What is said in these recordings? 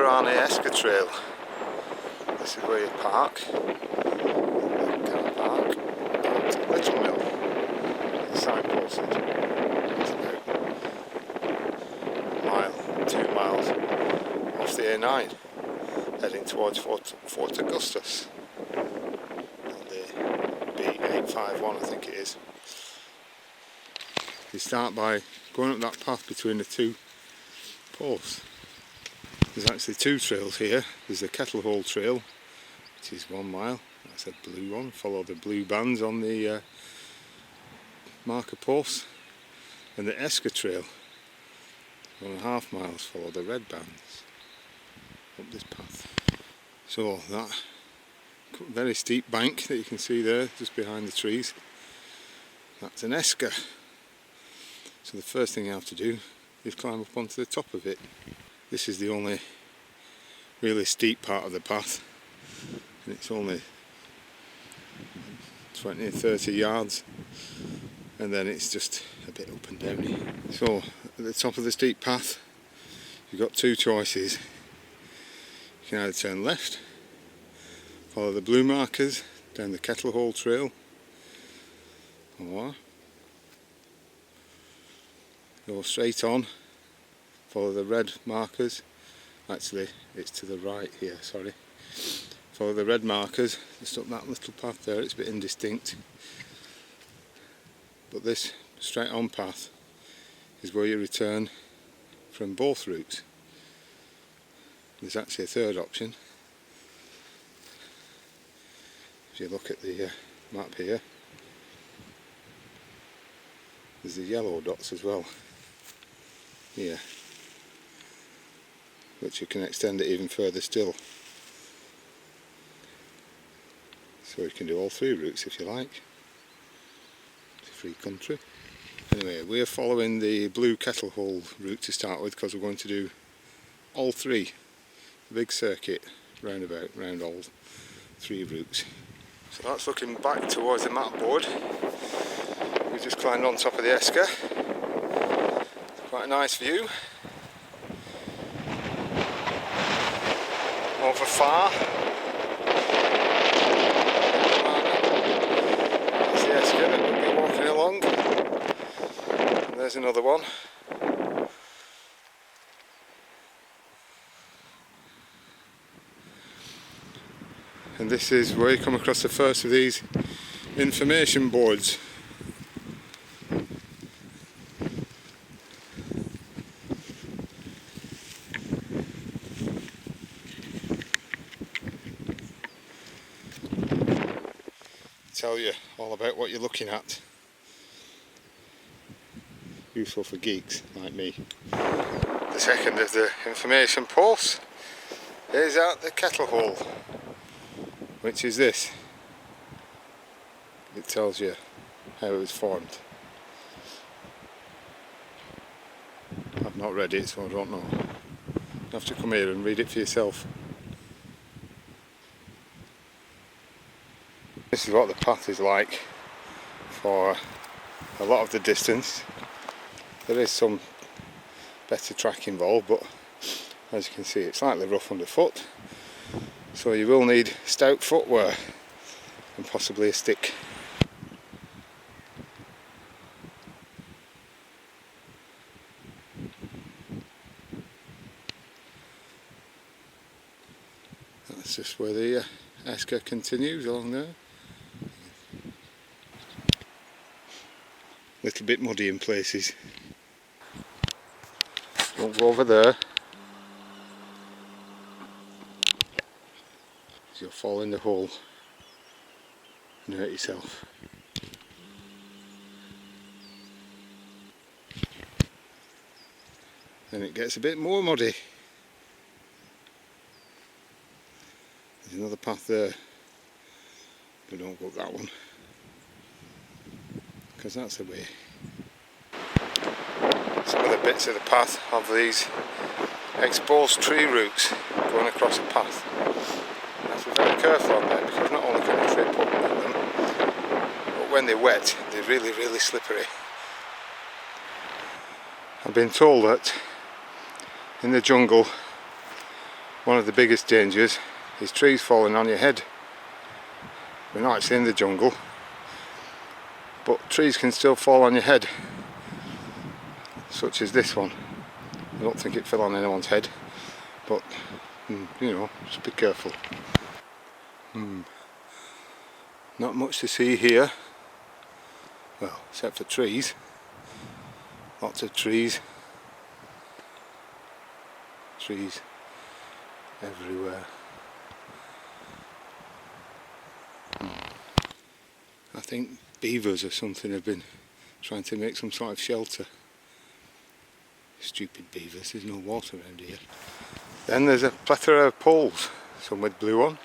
Inverarnie Esker trail. This is where you park. Car park at Little Mill. The signposted. It's about a mile, 2 miles off the A9, heading towards Fort Augustus. On the B851, I think it is. You start by going up that path between the two posts. There's actually two trails here. There's the Kettle Hole trail, which is 1 mile. That's a blue one. Follow the blue bands on the marker posts. And the Esker trail, 1.5 miles. Follow the red bands up this path. So that very steep bank that you can see there, just behind the trees, that's an Esker. So the first thing you have to do is climb up onto the top of it. This is the only really steep part of the path, and it's only 20 or 30 yards, and then it's just a bit up and downy. So at the top of the steep path you've got two choices. You can either turn left, follow the blue markers down the Kettle Hole trail, or go straight on, follow the red markers. Actually, it's to the right here, sorry. Follow the red markers, just up that little path there. It's a bit indistinct. But this straight on path is where you return from both routes. There's actually a third option. If you look at the map here, there's the yellow dots as well here, which you can extend it even further still. So you can do all three routes if you like. It's a free country. Anyway, we're following the blue Kettle Hole route to start with, because we're going to do all three. The big circuit roundabout, round all three routes. So that's looking back towards the map board. We just climbed on top of the Esker. Quite a nice view. Over far. There's the Esker that we'll be walking along. And there's another one. And this is where you come across the first of these information boards. Tell you all about what you're looking at. Useful for geeks like me. The second of the information posts is at the Kettle Hole, which is this. It tells you how it was formed. I've not read it, so I don't know. You have to come here and read it for yourself. This is what the path is like for a lot of the distance. There is some better track involved, but as you can see it's slightly rough underfoot, so you will need stout footwear and possibly a stick. That's just where the Esker continues along there. A little bit muddy in places. Don't go over there, you'll fall in the hole and hurt yourself. Then it gets a bit more muddy. There's another path there, but don't go up that one, because that's the way. Some of the bits of the path have these exposed tree roots going across the path. You have to be very careful on that, because not only can you trip up on them, but when they're wet, they're really, really slippery. I've been told that in the jungle One of the biggest dangers is trees falling on your head. We're not actually in the jungle, but trees can still fall on your head, such as this one. I don't think it fell on anyone's head, but you know, just be careful. Not much to see here, well, except for trees. Lots of trees. Trees everywhere. I think beavers or something have been trying to make some sort of shelter. Stupid beavers, there's no water around here. Then there's a plethora of poles, some with blue on.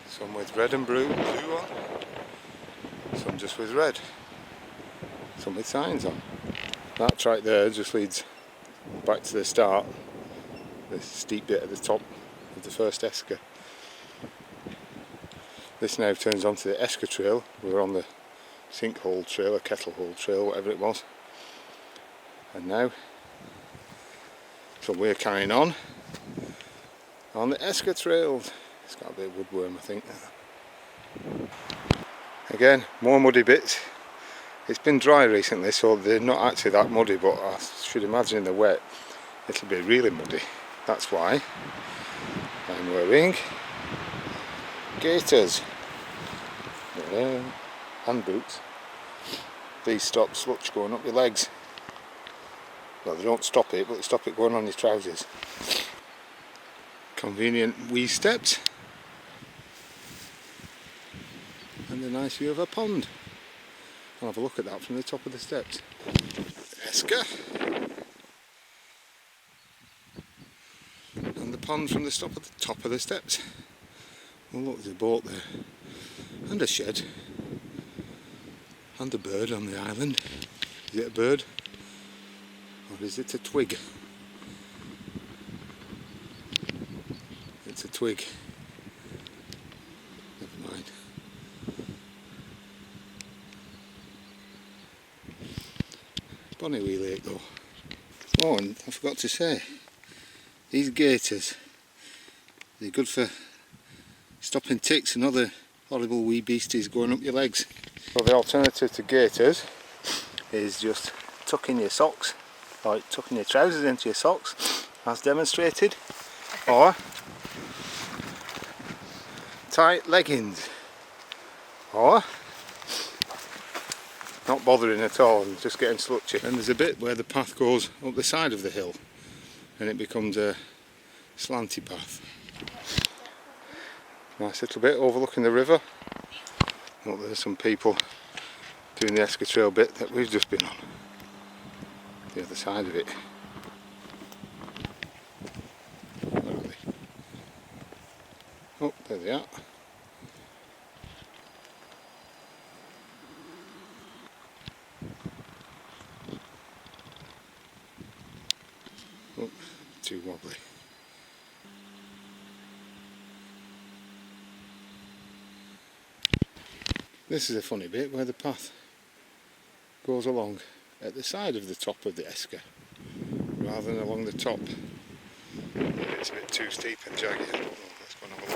Some with red and blue on. Some just with red. Some with signs on. That right there just leads back to the start. The steep bit at the top of the first Esker. This now turns onto the Esker trail. We're on the sinkhole trail, or kettle hole trail, whatever it was. And now, so we're carrying on the Esker trail. It's got a bit of woodworm, I think. Again, more muddy bits. It's been dry recently, so they're not actually that muddy, but I should imagine in the wet it'll be really muddy. That's why I'm wearing gaiters and boots. These stop sludge going up your legs. Well, they don't stop it, but they stop it going on your trousers. Convenient wee steps. And a nice view of a pond. I'll have a look at that from the top of the steps. Esker. And the pond from the top of the steps. Oh look, there's a boat there. And a shed. And a bird on the island. Is it a bird? Or is it a twig? It's a twig. Never mind. Bonny wee lake though. Oh, and I forgot to say, these gaiters, they're good for stopping ticks and other horrible wee beasties going up your legs. So the alternative to gaiters is just tucking your socks, or tucking your trousers into your socks, as demonstrated, or tight leggings, or not bothering at all and just getting slutchy. And there's a bit where the path goes up the side of the hill and it becomes a slanty path. Nice little bit overlooking the river. Look, there's some people doing the Esker trail bit that we've just been on. The other side of it. Where are they? Oh, there they are. Oh, too wobbly. This is a funny bit where the path goes along at the side of the top of the Esker rather than along the top. It's a bit too steep and jagged. Oh, let's go and have a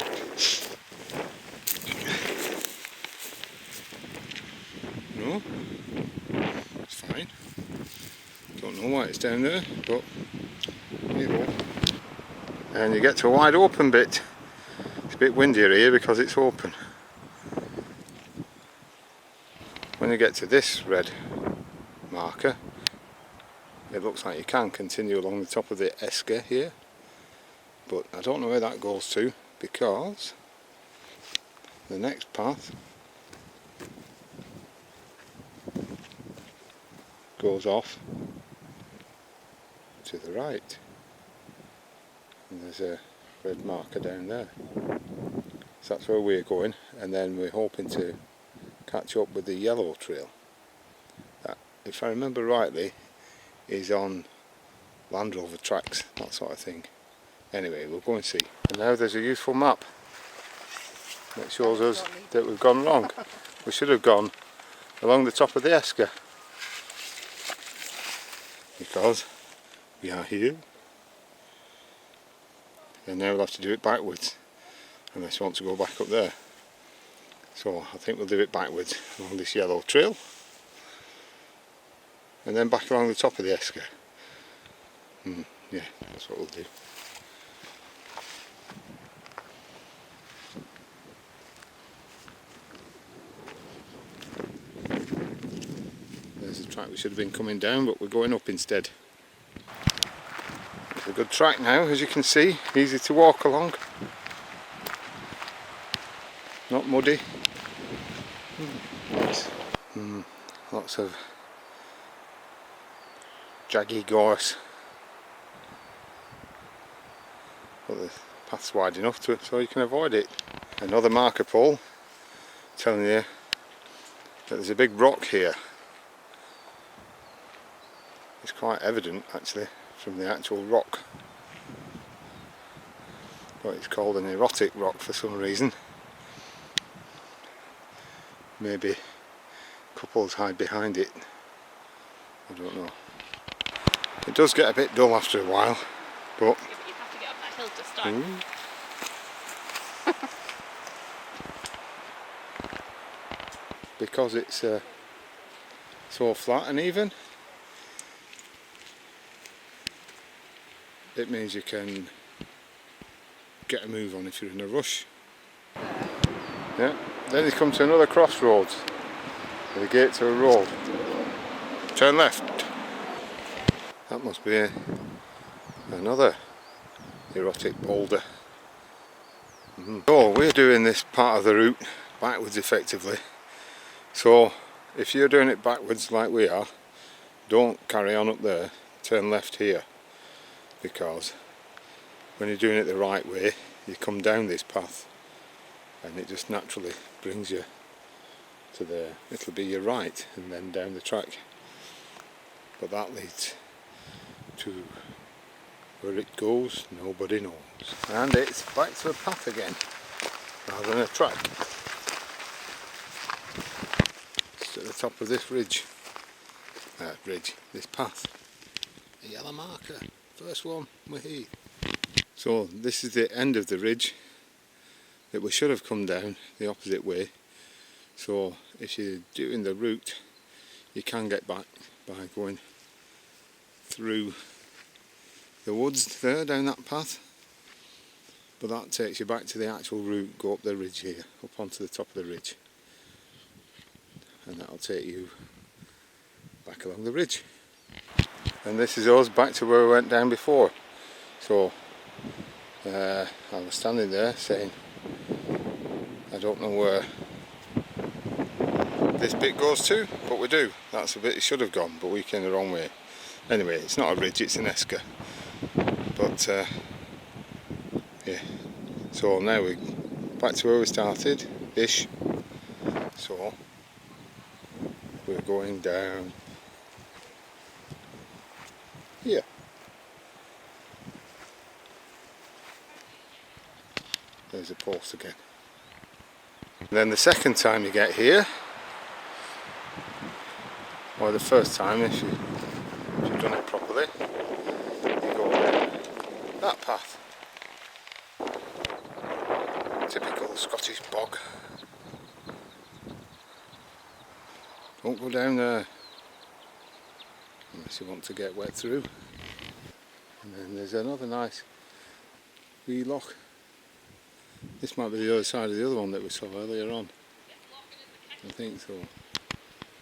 look. No, it's fine. Don't know why it's down there, but there you go. And you get to a wide open bit. It's a bit windier here because it's open. When you get to this red marker, it looks like you can continue along the top of the Esker here, but I don't know where that goes to because the next path goes off to the right, and there's a red marker down there, so that's where we're going, and then we're hoping to catch up with the yellow trail that, if I remember rightly, is on Land Rover tracks, that sort of thing. Anyway, we'll go and see. And now there's a useful map that shows us that we've gone wrong. We should have gone along the top of the Esker. because we are here. And now we'll have to do it backwards unless you want to go back up there. So I think we'll do it backwards along this yellow trail and then back along the top of the Esker. Yeah, that's what we'll do. There's a track we should have been coming down, but we're going up instead. It's a good track now, as you can see, easy to walk along. Not muddy. Nice. Lots of jaggy gorse. But the path's wide enough to it so you can avoid it. Another marker pole telling you that there's a big rock here. It's quite evident actually from the actual rock. But it's called an erotic rock for some reason. Maybe couples hide behind it. I don't know. It does get a bit dull after a while, but you have to get up that hill to start. Because it's so flat and even, it means you can get a move on if you're in a rush. Yeah. Then you come to another crossroads with a gate to a road. Turn left. That must be another erotic boulder. So we're doing this part of the route backwards effectively. So if you're doing it backwards like we are, don't carry on up there, turn left here, because when you're doing it the right way you come down this path and it just naturally brings you to there. It'll be your right and then down the track, but that leads to where it goes nobody knows, and it's back to a path again rather than a track. It's at the top of this ridge, this path, a yellow marker, first one we're here. So this is the end of the ridge that we should have come down the opposite way. So if you're doing the route you can get back by going through the woods there down that path, but that takes you back to the actual route. Go up the ridge here, up onto the top of the ridge, and that'll take you back along the ridge. And this is us back to where we went down before. So I was standing there saying I don't know where this bit goes to, but we do. That's the bit it should have gone, but we came the wrong way. Anyway, it's not a ridge, it's an Esker. But yeah, so now we're back to where we started ish. So we're going down here. There's a post again. And then the second time you get here, or the first time if you've done it properly, you go down that path. Typical Scottish bog. Don't go down there unless you want to get wet through. And then there's another nice wee loch. This might be the other side of the other one that we saw earlier on. I think so.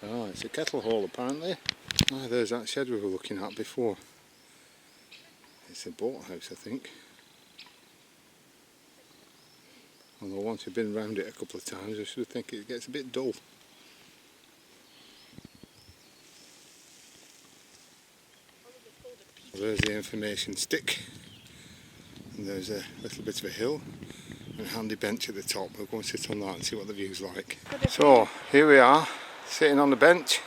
Ah, it's a kettle hole apparently. Ah, there's that shed we were looking at before. It's a boathouse, I think. Although once you've been around it a couple of times, I should think it gets a bit dull. There's the information stick, and there's a little bit of a hill and a handy bench at the top. We'll go and sit on that and see what the view's like. So here we are, sitting on the bench,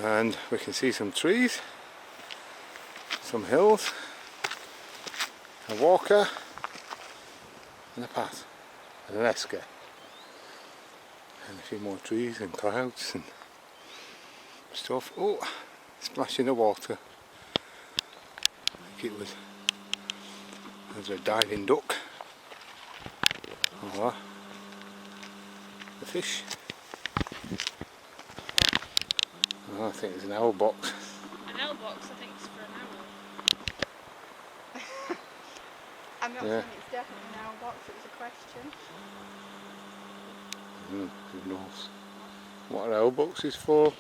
and we can see some trees, some hills, a walker, and a path, and an Esker, and a few more trees and clouds and stuff. Oh, splash in the water. I think it was. There's a diving duck. Oh, the fish. Oh, I think there's an owl box. An owl box, I think it's for an owl. I'm not saying it's definitely an owl box, it was a question. Who knows what an owl box is for?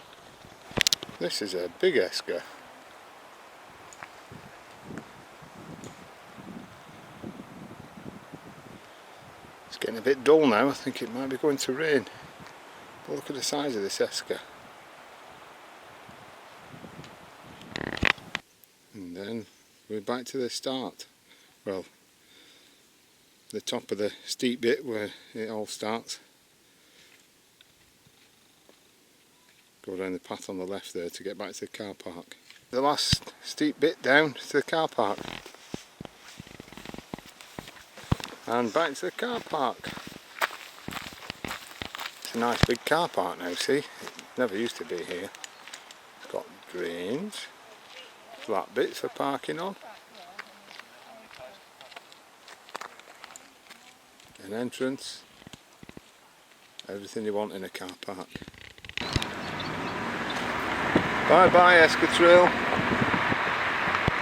This is a big Esker. It's getting a bit dull now. I think it might be going to rain. But look at the size of this Esker. And then we're back to the start. Well, the top of the steep bit where it all starts. Go down the path on the left there to get back to the car park. The last steep bit down to the car park. And back to the car park. It's a nice big car park now, see? It never used to be here. It's got drains, flat bits for parking on, an entrance, everything you want in a car park. Bye bye Esker Trail.